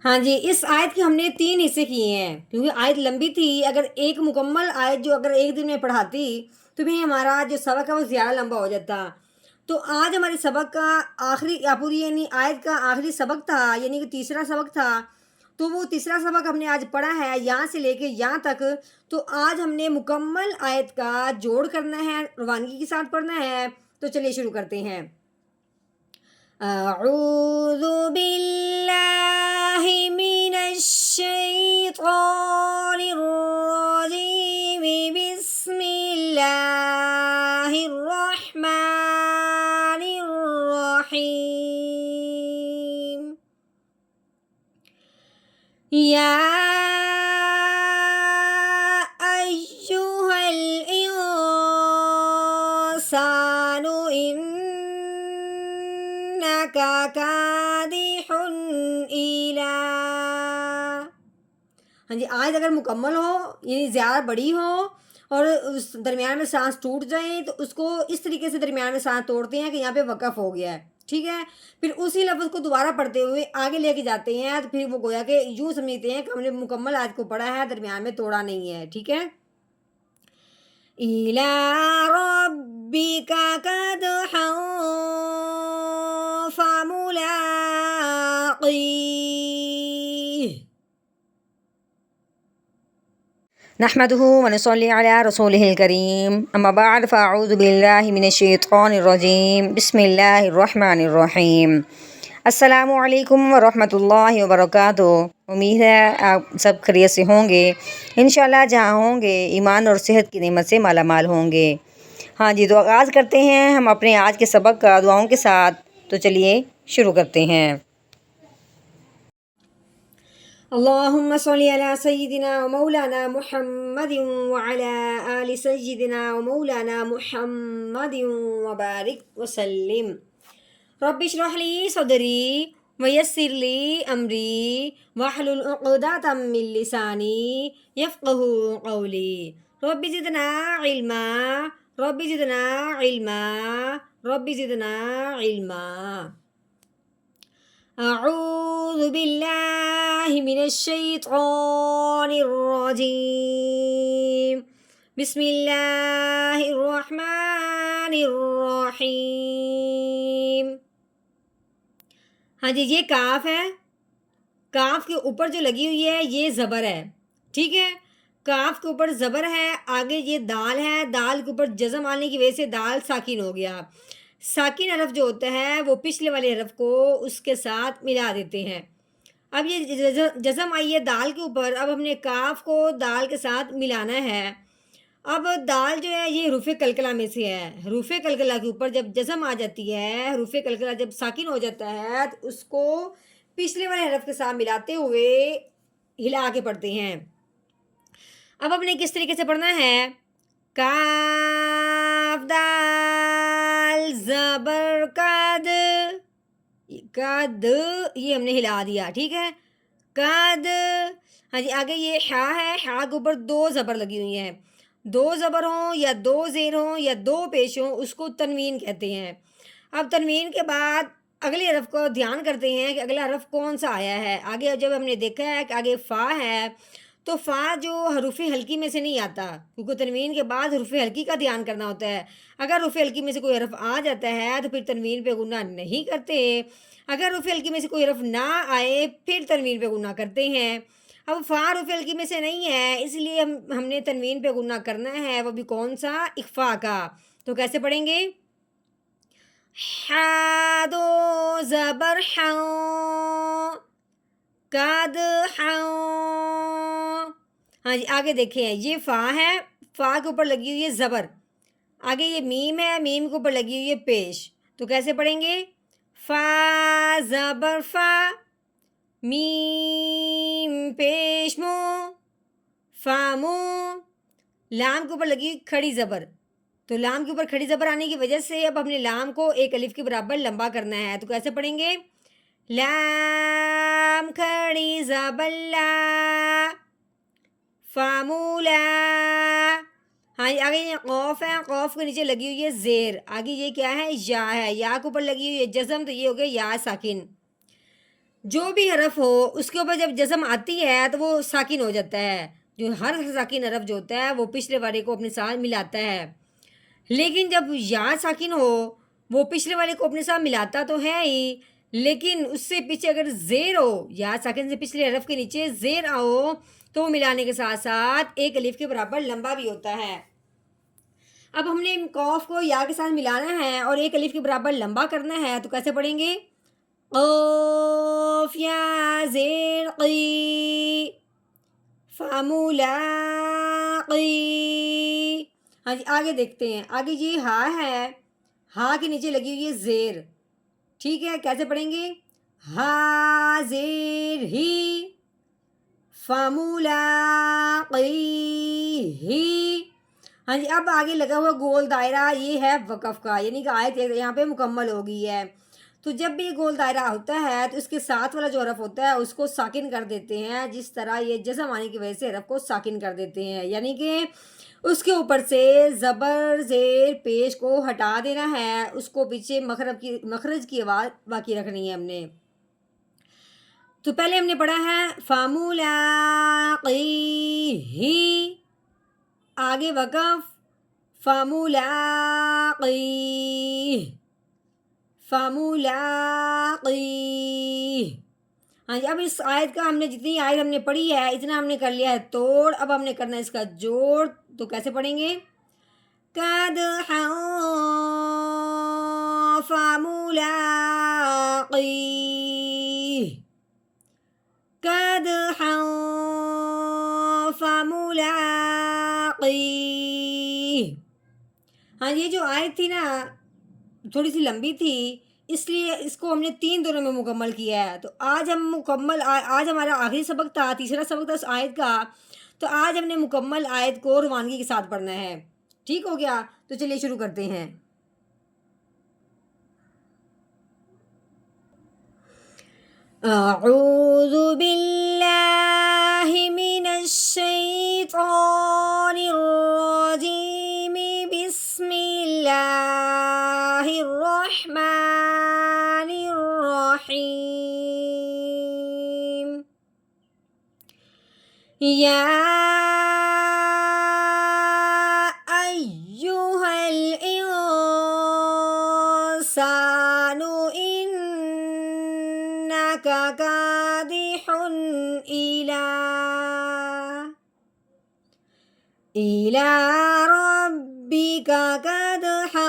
ہاں جی، اس آیت کے ہم نے 3 حصے کیے ہیں کیونکہ آیت لمبی تھی۔ اگر ایک مکمل آیت جو اگر ایک دن میں پڑھاتی تو بھی ہمارا جو سبق ہے وہ زیادہ لمبا ہو جاتا۔ تو آج ہمارے سبق کا آخری یا پوری یعنی آیت کا آخری سبق تھا، یعنی کہ تیسرا سبق تھا۔ تو وہ تیسرا سبق ہم نے آج پڑھا ہے یہاں سے لے کے یہاں تک۔ تو آج ہم نے مکمل آیت کا جوڑ کرنا ہے، روانگی کے ساتھ پڑھنا ہے۔ تو چلیے شروع کرتے ہیں۔ اعوذ باللہ من الشیطان الرجیم، بسم اللہ الرحمن الرحیم۔ یا ایہا الانسان کادح الی۔ ہاں جی، آج اگر مکمل ہو یعنی زیادہ بڑی ہو اور اس درمیان میں سانس ٹوٹ جائیں تو اس کو اس طریقے سے درمیان میں سانس توڑتے ہیں کہ یہاں پہ وقف ہو گیا ہے، ٹھیک ہے۔ پھر اسی لفظ کو دوبارہ پڑھتے ہوئے آگے لے کے جاتے ہیں تو پھر وہ گویا کہ یوں سمجھتے ہیں کہ ہم نے مکمل آیت کو پڑھا ہے، درمیان میں توڑا نہیں ہے، ٹھیک ہے۔ إِلَىٰ رَبِّكَ كَدْحًا فَمُلَاقِيهِ۔ نحمده ونصلي على رسوله الكريم، اما بعد فاعوذ باللہ من الشیطان الرجیم، بسم اللہ الرحمن الرحیم۔ السلام علیکم ورحمۃ اللہ وبرکاتہ۔ امید ہے آپ سب خیریت سے ہوں گے، انشاءاللہ جہاں ہوں گے ایمان اور صحت کی نعمت سے مالا مال ہوں گے۔ ہاں جی، تو آغاز کرتے ہیں ہم اپنے آج کے سبق کا دعاؤں کے ساتھ۔ تو چلیے شروع کرتے ہیں۔ اللہم صلی علی سیدنا و مولانا محمد وعلی آل سیدنا و مولانا محمد وبارک وسلم۔ رب اشرح لی صدری ویسر لی امری واحلل عقدۃ من لسانی یفقہوا قولی۔ رب زدنا علما، رب زدنا علما، رب زدنا علما۔ اعوذ باللہ من الشیطان الرجیم، بسم اللہ الرحمن الرحیم۔ ہاں جی، یہ کاف ہے، کاف کے اوپر جو لگی ہوئی ہے یہ زبر ہے، ٹھیک ہے۔ کاف کے اوپر زبر ہے، آگے یہ دال ہے، دال کے اوپر جزم آنے کی وجہ سے دال ساکن ہو گیا۔ ساکن حرف جو ہوتا ہے وہ پچھلے والے حرف کو اس کے ساتھ ملا دیتے ہیں۔ اب یہ جزم آئی ہے دال کے اوپر، اب ہم نے کاف کو دال کے ساتھ ملانا ہے۔ اب دال جو ہے یہ حروف قلقلہ میں سے ہے۔ حروف قلقلہ کے اوپر جب جزم آ جاتی ہے، حروف قلقلہ جب ساکن ہو جاتا ہے تو اس کو پچھلے والے حرف کے ساتھ ملاتے ہوئے ہلا کے پڑھتے ہیں۔ اب ہم نے کس طریقے سے پڑھنا ہے؟ کاف دال زبر قد، قد یہ ہم نے ہلا دیا، ٹھیک ہے۔ قد، ہاں جی، آگے یہ ہا ہے، ہا کے اوپر 2 زبر لگی ہوئی ہیں۔ 2 زبر ہوں یا 2 زیر ہوں یا 2 پیش ہوں اس کو تنوین کہتے ہیں۔ اب تنوین کے بعد اگلے حرف کو دھیان کرتے ہیں کہ اگلا حرف کون سا آیا ہے۔ آگے جب ہم نے دیکھا ہے کہ آگے فا ہے تو فا جو حروف ہلکی میں سے نہیں آتا، کیونکہ تنوین کے بعد حروف ہلکی کا دھیان کرنا ہوتا ہے۔ اگر حروف ہلکی میں سے کوئی حرف آ جاتا ہے تو پھر تنوین پہ غنہ نہیں کرتے، اگر حروف ہلکی میں سے کوئی حرف نہ آئے پھر تنوین پہ غنہ کرتے ہیں۔ اب فا حروف ہلکی میں سے نہیں ہے، اس لیے ہم نے تنوین پہ غنہ کرنا ہے، وہ بھی کون سا؟ اخفا کا۔ تو کیسے پڑھیں گے؟ حادو زبر حاؤ، قد حاؤ۔ ہاں جی، آگے دیکھیں یہ فا ہے، فا کے اوپر لگی ہوئی ہے زبر، آگے یہ میم ہے، میم کے اوپر لگی ہوئی ہے پیش۔ تو کیسے پڑھیں گے؟ فا زبر فا، میم پیش مو، فامو۔ لام کے اوپر لگی ہوئی کھڑی زبر، تو لام کے اوپر کھڑی زبر آنے کی وجہ سے اب ہم نے لام کو ایک الف کے برابر لمبا کرنا ہے۔ تو کیسے پڑھیں گے؟ لام کھڑی زبر لا، فامولا۔ ہاں جی، آگے یہ قوف ہے، قوف کے نیچے لگی ہوئی ہے زیر، آگے یہ کیا ہے؟ یا ہے، یا کے اوپر لگی ہوئی ہے جزم، تو یہ ہو گیا یا ساکن۔ جو بھی حرف ہو اس کے اوپر جب جزم آتی ہے تو وہ ساکن ہو جاتا ہے. جو ہر ساکن حرف جو ہوتا ہے وہ پچھلے والے کو اپنے ساتھ ملاتا ہے. لیکن جب یا ساکن ہو وہ پچھلے والے کو اپنے ساتھ ملاتا تو ہے ہی، لیکن اس سے پیچھے اگر زیر ہو، یا ساکن سے پچھلے حرف کے نیچے زیر ہو تو وہ ملانے کے ساتھ ساتھ ایک الف کے برابر لمبا بھی ہوتا ہے. اب ہم نے قوف کو یا کے ساتھ ملانا ہے اور ایک الف کے برابر لمبا کرنا ہے، تو کیسے پڑھیں گے؟ قوف یا زیر قی فامولاقی. ہاں جی آگے دیکھتے ہیں. آگے یہ ہا ہے، ہا کے نیچے لگی ہوئی ہے زیر. ٹھیک ہے، کیسے پڑھیں گے؟ ہا زیر ہی فامولاقی ہی. ہاں جی اب آگے لگا ہوا گول دائرہ یہ ہے وقف کا، یعنی کہ آیت یہاں پہ مکمل ہو گئی ہے. تو جب بھی یہ گول دائرہ ہوتا ہے تو اس کے ساتھ والا جو حرف ہوتا ہے اس کو ساکن کر دیتے ہیں، جس طرح یہ جزم آنے کی وجہ سے حرف کو ساکن کر دیتے ہیں، یعنی کہ اس کے اوپر سے زبر زیر پیش کو ہٹا دینا ہے، اس کو پیچھے مخرج کی آواز باقی رکھنی ہے ہم نے. تو پہلے ہم نے پڑھا ہے فامولاقی ہی، آگے وقف فامولاقی فامولاقی. ہاں جی اب اس آیت کا ہم نے جتنی آیت ہم نے پڑھی ہے اتنا ہم نے کر لیا ہے توڑ. اب ہم نے کرنا ہے اس کا جوڑ. تو کیسے پڑھیں گے؟ قدحا فامولاقی قدحا فامولاقی. ہاں یہ جو آیت تھی نا تھوڑی سی لمبی تھی، اس لیے اس کو ہم نے 3 دنوں میں مکمل کیا ہے. تو آج ہمارا آخری سبق تھا، تیسرا سبق تھا اس آیت کا. تو آج ہم نے مکمل آیت کو روانگی کے ساتھ پڑھنا ہے. ٹھیک ہو گیا؟ تو چلیے شروع کرتے ہیں. اعوذ باللہ من الشیطان الرجیم، بسم اللہ الرحمن الرحیم. یا ایہا الانسان انک کادح الی ربک کدحا